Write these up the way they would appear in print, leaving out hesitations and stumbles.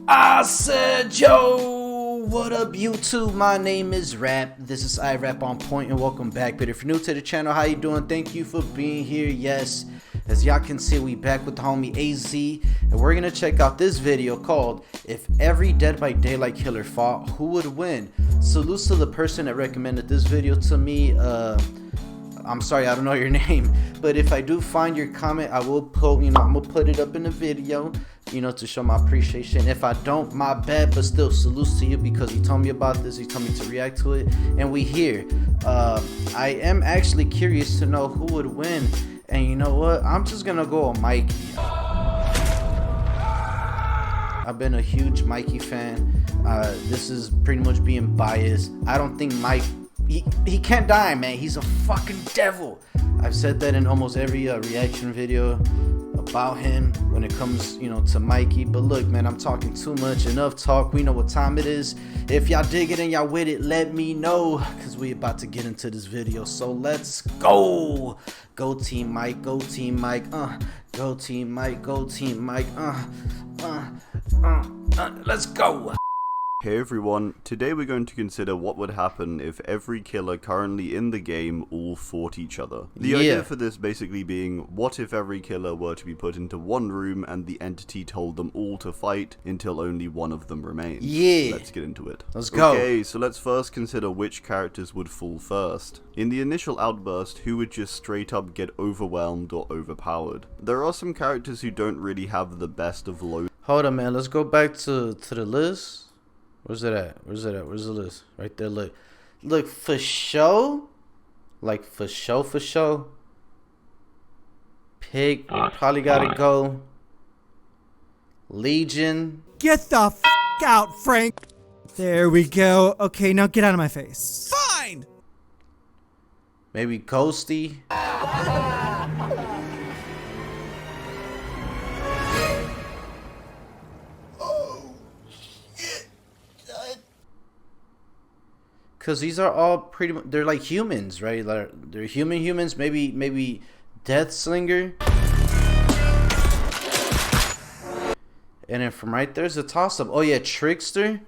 I said, yo, what up YouTube? My name is RaaP. This is RaaP on point, and welcome back. But if you're new to the channel, how you doing? Thank you for being here. Yes, as y'all can see, we back with the homie AZ, and we're gonna check out this video called "If Every Dead by Daylight Killer Fought, Who Would Win?" Salutes to the person that recommended this video to me. I'm sorry, I don't know your name, but if I do find your comment, I will put, I'm gonna put it up in the video, to show my appreciation. If I don't, my bad, but still salutes to you because he told me about this, he told me to react to it, and we here. I am actually curious to know who would win, and you know what? I'm just gonna go on Mikey. I've been a huge Mikey fan. This is pretty much being biased. I don't think Mike, he can't die, man. He's a fucking devil. I've said that in almost every reaction video about him when it comes, to Mikey. But look, man, I'm talking too much. Enough talk. We know what time it is. If y'all dig it and y'all with it, let me know, because we about to get into this video. So let's go. Go Team Mike. Go Team Mike. Go Team Mike. Go Team Mike. Let's go. Hey everyone, today we're going to consider what would happen if every killer currently in the game all fought each other. The idea for this basically being, what if every killer were to be put into one room and the entity told them all to fight until only one of them remains? Yeah. Let's get into it. Let's go. Okay, so let's first consider which characters would fall first. In the initial outburst, who would just straight up get overwhelmed or overpowered? There are some characters who don't really have the best of load. Hold on, man, let's go back to the list. Where's it at? Where's the list? Right there, look, for show? Like, for show? Pig, probably gotta go. Legion. Get the f*** out, Frank! There we go. Okay, now get out of my face. Fine! Maybe Ghosty. Because these are all pretty much, they're like humans, right? They're humans, maybe Death Slinger. And then from right there's a toss-up. Oh yeah, Trickster.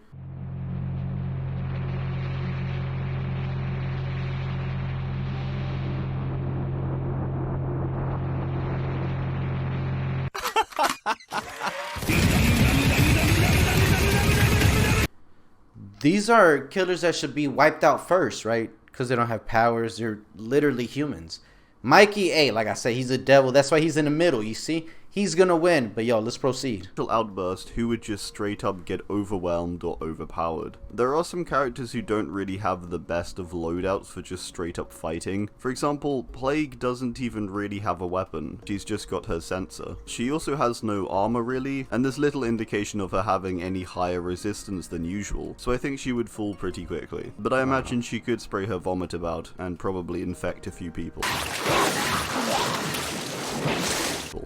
These are killers that should be wiped out first, right? Because they don't have powers. They're literally humans. Mikey, like I said, he's a devil. That's why he's in the middle, you see? He's gonna win. But yo, let's proceed. Outburst, who would just straight up get overwhelmed or overpowered? There are some characters who don't really have the best of loadouts for just straight up fighting. For example, Plague doesn't even really have a weapon. She's just got her sensor. She also has no armor really, and there's little indication of her having any higher resistance than usual, so I think she would fall pretty quickly. But I imagine she could spray her vomit about and probably infect a few people.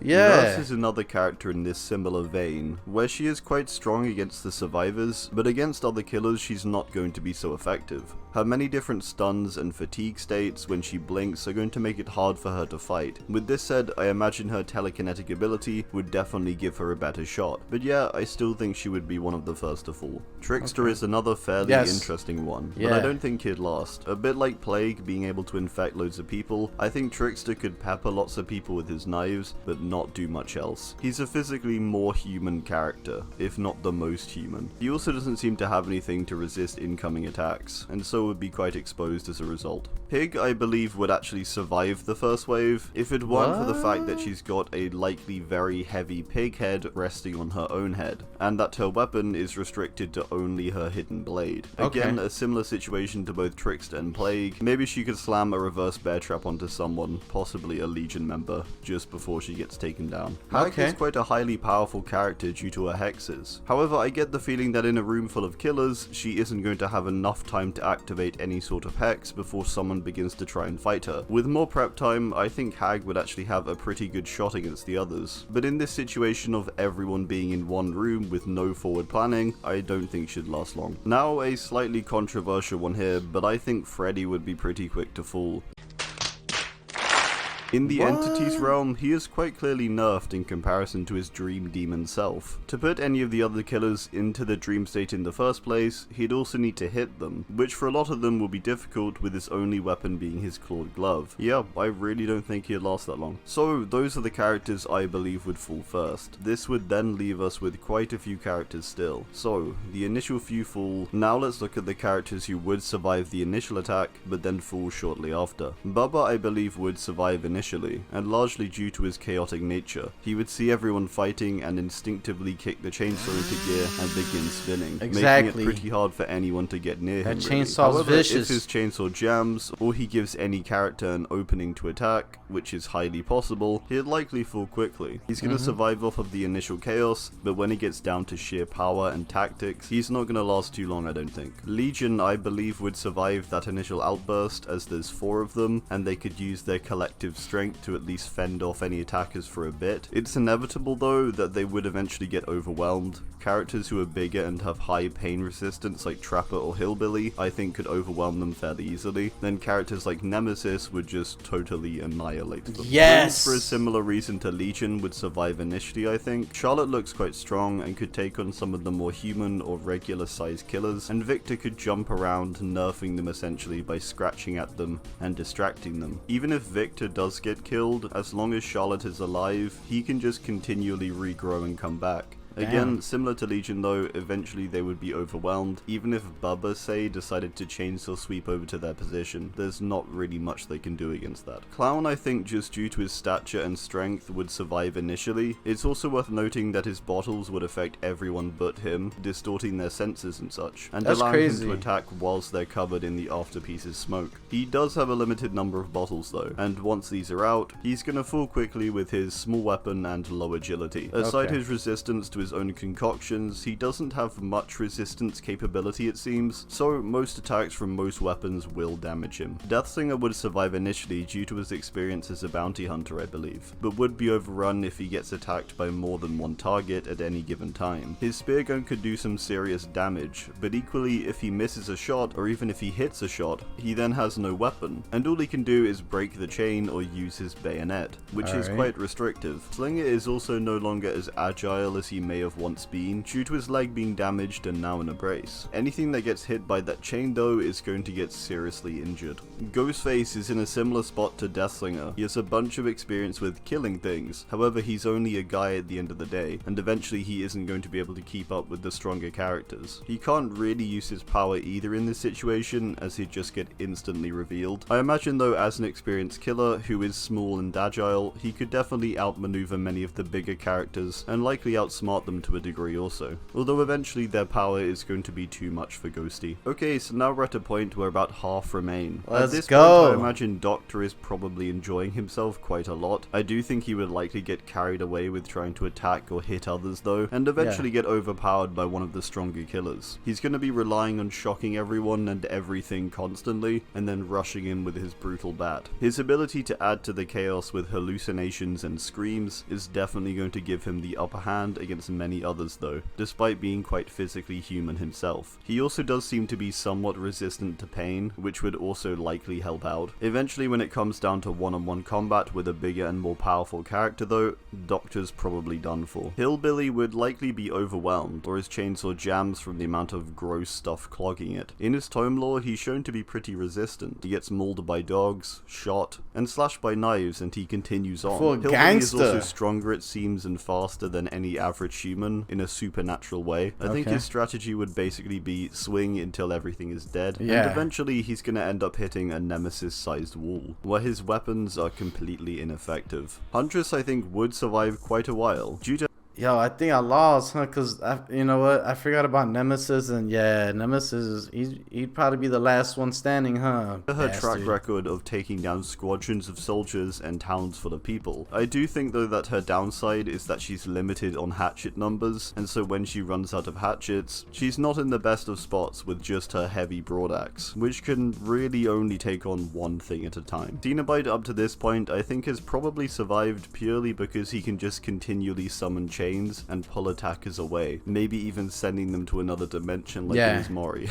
Yeah. Nurse is another character in this similar vein, where she is quite strong against the survivors, but against other killers she's not going to be so effective. Her many different stuns and fatigue states when she blinks are going to make it hard for her to fight. With this said, I imagine her telekinetic ability would definitely give her a better shot, but yeah, I still think she would be one of the first to fall. Trickster is another fairly interesting one, but I don't think he'd last. A bit like Plague being able to infect loads of people, I think Trickster could pepper lots of people with his knives, but not do much else. He's a physically more human character, if not the most human. He also doesn't seem to have anything to resist incoming attacks, and so would be quite exposed as a result. Pig, I believe, would actually survive the first wave, if it weren't for the fact that she's got a likely very heavy pig head resting on her own head, and that her weapon is restricted to only her hidden blade. Again, a similar situation to both Trickster and Plague. Maybe she could slam a reverse bear trap onto someone, possibly a Legion member, just before she gets taken down. Hag is quite a highly powerful character due to her hexes. However, I get the feeling that in a room full of killers, she isn't going to have enough time to activate any sort of hex before someone begins to try and fight her. With more prep time, I think Hag would actually have a pretty good shot against the others. But in this situation of everyone being in one room with no forward planning, I don't think she'd last long. Now, a slightly controversial one here, but I think Freddy would be pretty quick to fall. In the What? entities realm, he is quite clearly nerfed in comparison to his dream demon self. To put any of the other killers into the dream state in the first place, he'd also need to hit them, which for a lot of them will be difficult with his only weapon being his clawed glove. Yeah, I really don't think he'd last that long. So those are the characters I believe would fall first. This would then leave us with quite a few characters still. So, the initial few fall. Now let's look at the characters who would survive the initial attack, but then fall shortly after. Bubba I believe would survive initially, and largely due to his chaotic nature. He would see everyone fighting and instinctively kick the chainsaw into gear and begin spinning, making it pretty hard for anyone to get near him. That Really. chainsaw's However, vicious. if his chainsaw jams, or he gives any character an opening to attack, which is highly possible, he'd likely fall quickly. He's going to survive off of the initial chaos, but when it gets down to sheer power and tactics, he's not going to last too long, I don't think. Legion, I believe, would survive that initial outburst, as there's 4 of them, and they could use their collective strength to at least fend off any attackers for a bit. It's inevitable though that they would eventually get overwhelmed. Characters who are bigger and have high pain resistance like Trapper or Hillbilly, I think could overwhelm them fairly easily. Then characters like Nemesis would just totally annihilate them. Yes! Prince, for a similar reason to Legion, would survive initially, I think. Charlotte looks quite strong and could take on some of the more human or regular sized killers, and Victor could jump around, nerfing them essentially by scratching at them and distracting them. Even if Victor does get killed, as long as Charlotte is alive, he can just continually regrow and come back. Again, similar to Legion though, eventually they would be overwhelmed. Even if Bubba, say, decided to chainsaw sweep over to their position, there's not really much they can do against that. Clown, I think, just due to his stature and strength, would survive initially. It's also worth noting that his bottles would affect everyone but him, distorting their senses and such, and allowing him to attack whilst they're covered in the afterpiece's smoke. He does have a limited number of bottles though, and once these are out, he's gonna fall quickly with his small weapon and low agility. Aside his resistance to his own concoctions, he doesn't have much resistance capability it seems, so most attacks from most weapons will damage him. Deathsinger would survive initially due to his experience as a bounty hunter I believe, but would be overrun if he gets attacked by more than one target at any given time. His spear gun could do some serious damage, but equally if he misses a shot or even if he hits a shot, he then has no weapon, and all he can do is break the chain or use his bayonet, which is quite restrictive. Slinger is also no longer as agile as he may have once been, due to his leg being damaged and now in a brace. Anything that gets hit by that chain though is going to get seriously injured. Ghostface is in a similar spot to Deathslinger. He has a bunch of experience with killing things, however he's only a guy at the end of the day, and eventually he isn't going to be able to keep up with the stronger characters. He can't really use his power either in this situation, as he'd just get instantly revealed. I imagine though, as an experienced killer who is small and agile, he could definitely outmaneuver many of the bigger characters, and likely outsmart them to a degree also, although eventually their power is going to be too much for Ghosty. Okay, so now we're at a point where about half remain. At this point, I imagine Doctor is probably enjoying himself quite a lot. I do think he would likely get carried away with trying to attack or hit others though, and eventually get overpowered by one of the stronger killers. He's going to be relying on shocking everyone and everything constantly, and then rushing in with his brutal bat. His ability to add to the chaos with hallucinations and screams is definitely going to give him the upper hand against many others though, despite being quite physically human himself. He also does seem to be somewhat resistant to pain, which would also likely help out. Eventually when it comes down to one-on-one combat with a bigger and more powerful character though, Doctor's probably done for. Hillbilly would likely be overwhelmed, or his chainsaw jams from the amount of gross stuff clogging it. In his tome lore, he's shown to be pretty resistant. He gets mauled by dogs, shot, and slashed by knives, and he continues on. Hillbilly is also stronger it seems and faster than any average human in a supernatural way. I think his strategy would basically be swing until everything is dead, and eventually he's gonna end up hitting a nemesis-sized wall, where his weapons are completely ineffective. Huntress I think would survive quite a while, due to Yo, I think I lost, huh? Because, you know what? I forgot about Nemesis, and yeah, Nemesis, he'd probably be the last one standing, huh? her track record of taking down squadrons of soldiers and towns full of people. I do think though that her downside is that she's limited on hatchet numbers, and so when she runs out of hatchets, she's not in the best of spots with just her heavy broadaxe, which can really only take on one thing at a time. Cenobite up to this point I think has probably survived purely because he can just continually summon chains and pull attackers away, maybe even sending them to another dimension like in his Mori.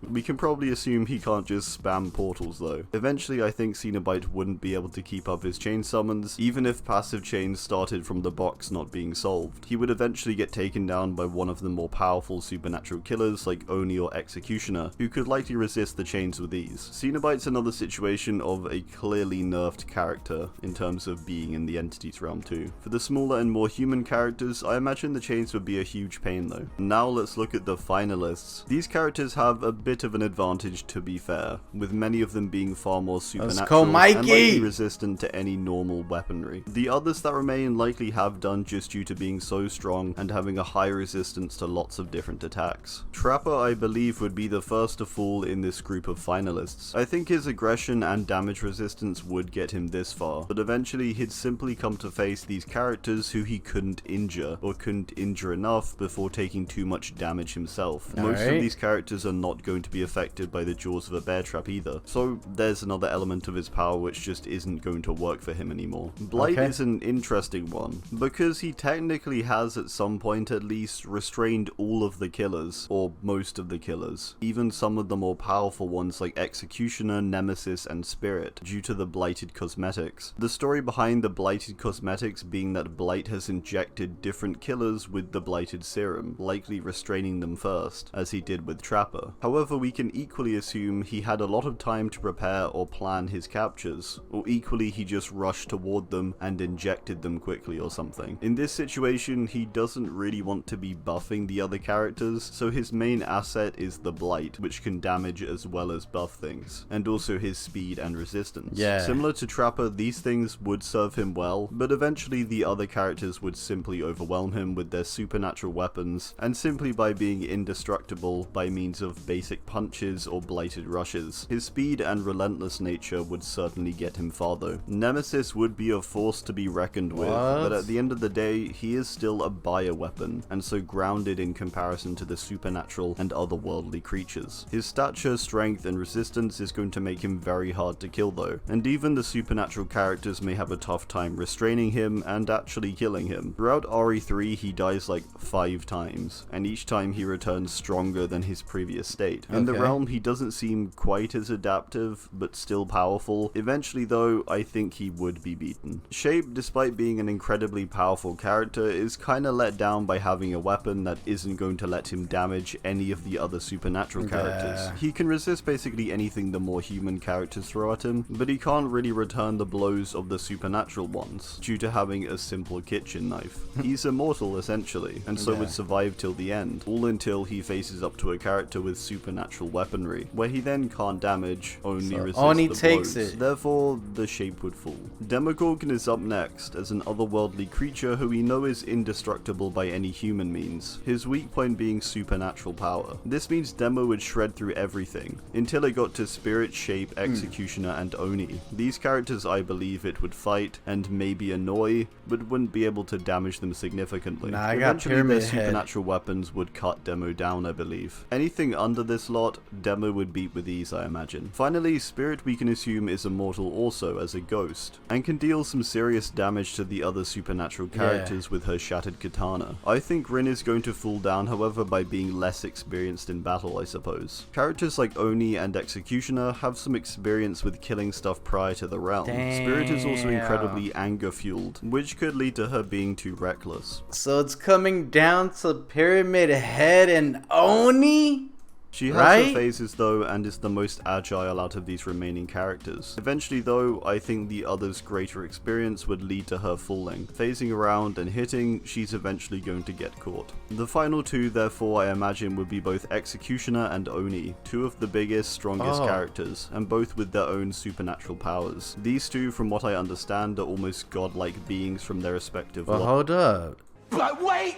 We can probably assume he can't just spam portals though. Eventually I think Cenobite wouldn't be able to keep up his chain summons, even if passive chains started from the box not being solved. He would eventually get taken down by one of the more powerful supernatural killers like Oni or Executioner, who could likely resist the chains with ease. Cenobite's another situation of a clearly nerfed character in terms of being in the entities realm too. For the smaller and more human characters, I imagine the chains would be a huge pain though. Now let's look at the finalists. These characters have a bit of an advantage to be fair, with many of them being far more supernatural and likely resistant to any normal weaponry. The others that remain likely have done just due to being so strong and having a high resistance to lots of different attacks. Trapper, I believe, would be the first to fall in this group of finalists. I think his aggression and damage resistance would get him this far, but eventually he'd simply come to face these characters who he couldn't injure, or couldn't injure enough before taking too much damage himself. Most of these characters are not going to be affected by the jaws of a bear trap either, so there's another element of his power which just isn't going to work for him anymore. Blight is an interesting one, because he technically has at some point at least restrained all of the killers, or most of the killers, even some of the more powerful ones like Executioner, Nemesis, and Spirit, due to the blighted cosmetics. The story behind the blighted cosmetics being that Blight has injected different killers with the blighted serum, likely restraining them first, as he did with Trapper. However, we can equally assume he had a lot of time to prepare or plan his captures, or equally he just rushed toward them and injected them quickly or something. In this situation, he doesn't really want to be buffing the other characters, so his main asset is the Blight, which can damage as well as buff things, and also his speed and resistance. Similar to Trapper, these things would serve him well, but eventually the other characters would simply overwhelm him with their supernatural weapons, and simply by being indestructible by means of basic punches or blighted rushes. His speed and relentless nature would certainly get him far though. Nemesis would be a force to be reckoned with, but at the end of the day, he is still a bioweapon, and so grounded in comparison to the supernatural and otherworldly creatures. His stature, strength, and resistance is going to make him very hard to kill though, and even the supernatural characters may have a tough time restraining him and actually killing him. Throughout RE3, he dies like 5 times, and each time he returns stronger than his previous state. In the realm, he doesn't seem quite as adaptive, but still powerful. Eventually though, I think he would be beaten. Shape, despite being an incredibly powerful character, is kinda let down by having a weapon that isn't going to let him damage any of the other supernatural characters. He can resist basically anything the more human characters throw at him, but he can't really return the blows of the supernatural ones, due to having a simple kitchen knife. He's immortal essentially, and so would survive till the end, all until he faces up to a character with supernatural weaponry, where he then can't damage, only resist the blows. Therefore, the Shape would fall. Demogorgon is up next, as an otherworldly creature who we know is indestructible by any human means, his weak point being supernatural power. This means Demo would shred through everything, until it got to Spirit, Shape, Executioner, and Oni. These characters I believe it would fight, and maybe annoy, but wouldn't be able to damage them significantly. Eventually their supernatural weapons would cut Demo down, I believe. Anything under this lot, Demo would beat with ease, I imagine. Finally, Spirit we can assume is immortal also as a ghost, and can deal some serious damage to the other supernatural characters with her shattered katana. I think Rin is going to fall down, however, by being less experienced in battle, I suppose. Characters like Oni and Executioner have some experience with killing stuff prior to the realm. Spirit is also incredibly anger-fueled, which could lead to her being too reckless. So it's coming down to Pyramid Head and Oni? She has her phases though, and is the most agile out of these remaining characters. Eventually though, I think the others' greater experience would lead to her falling. Phasing around and hitting, she's eventually going to get caught. The final two therefore I imagine would be both Executioner and Oni, two of the biggest, strongest characters, and both with their own supernatural powers. These two, from what I understand, are almost godlike beings from their respective Well, hold up. But wait!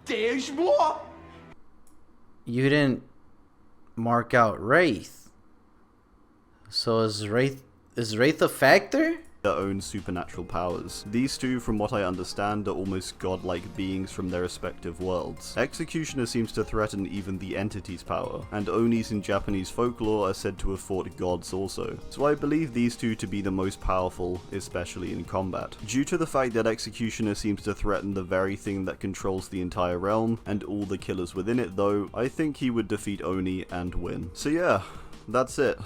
There's more! You didn't mark out Wraith. So is Wraith a factor? their own supernatural powers. These two, from what I understand, are almost godlike beings from their respective worlds. Executioner seems to threaten even the entity's power, and Onis in Japanese folklore are said to have fought gods also. So I believe these two to be the most powerful, especially in combat. Due to the fact that Executioner seems to threaten the very thing that controls the entire realm, and all the killers within it though, I think he would defeat Oni and win. So yeah, that's it.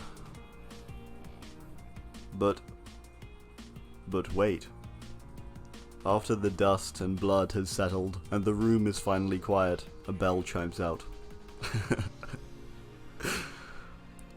But wait. After the dust and blood has settled, and the room is finally quiet, a bell chimes out.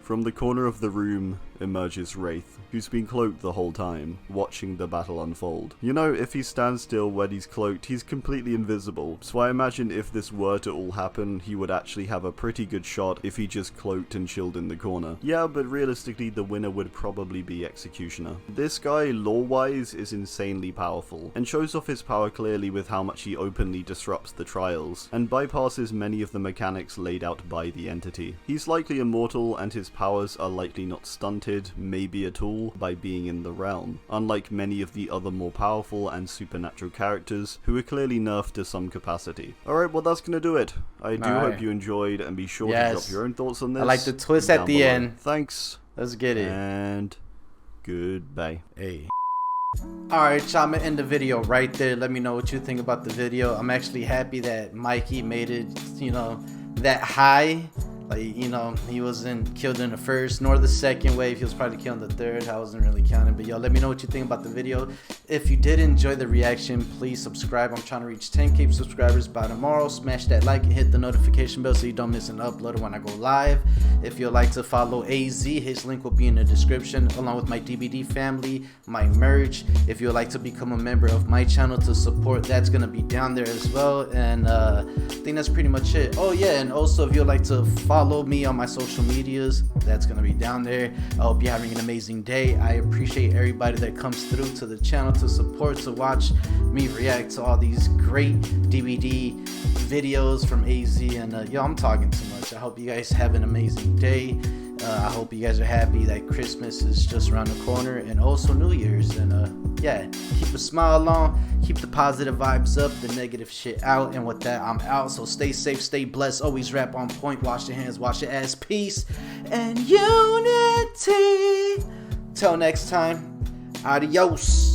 From the corner of the room emerges Wraith, who's been cloaked the whole time, watching the battle unfold. You know, if he stands still when he's cloaked, he's completely invisible, so I imagine if this were to all happen, he would actually have a pretty good shot if he just cloaked and chilled in the corner. Yeah, but realistically, the winner would probably be Executioner. This guy, lore-wise, is insanely powerful, and shows off his power clearly with how much he openly disrupts the trials, and bypasses many of the mechanics laid out by the entity. He's likely immortal, and his powers are likely not stunted, maybe at all, by being in the realm, unlike many of the other more powerful and supernatural characters who are clearly nerfed to some capacity. Alright, well that's gonna do it. I do hope you enjoyed, and be sure to drop your own thoughts on this. I like the twist at the end. Thanks. Let's get it. And goodbye. Hey. Alright, y'all, I'm gonna end the video right there. Let me know what you think about the video. I'm actually happy that Mikey made it, you know, that high. Like, you know, he wasn't killed in the first nor the second wave. He was probably killed in the third. I wasn't really counting. But yo, let me know what you think about the video. If you did enjoy the reaction, please subscribe. I'm trying to reach 10K subscribers by tomorrow. Smash that like and hit the notification bell so you don't miss an upload when I go live. If you'd like to follow AZ, his link will be in the description, along with my DBD family, my merch. If you'd like to become a member of my channel to support, that's gonna be down there as well. And I think that's pretty much it. Oh yeah, and also if you'd like to follow me on my social medias, that's gonna be down there. I hope you're having an amazing day. I appreciate everybody that comes through to the channel to support, to watch me react to all these great DBD videos from AZ. And yo, I'm talking too much. I hope you guys have an amazing day. I hope you guys are happy that Christmas is just around the corner, and also New Year's. And yeah, keep a smile on, keep the positive vibes up, the negative shit out. And with that, I'm out. So stay safe, stay blessed, always rap on point, wash your hands, wash your ass, peace and unity. Till next time, adios.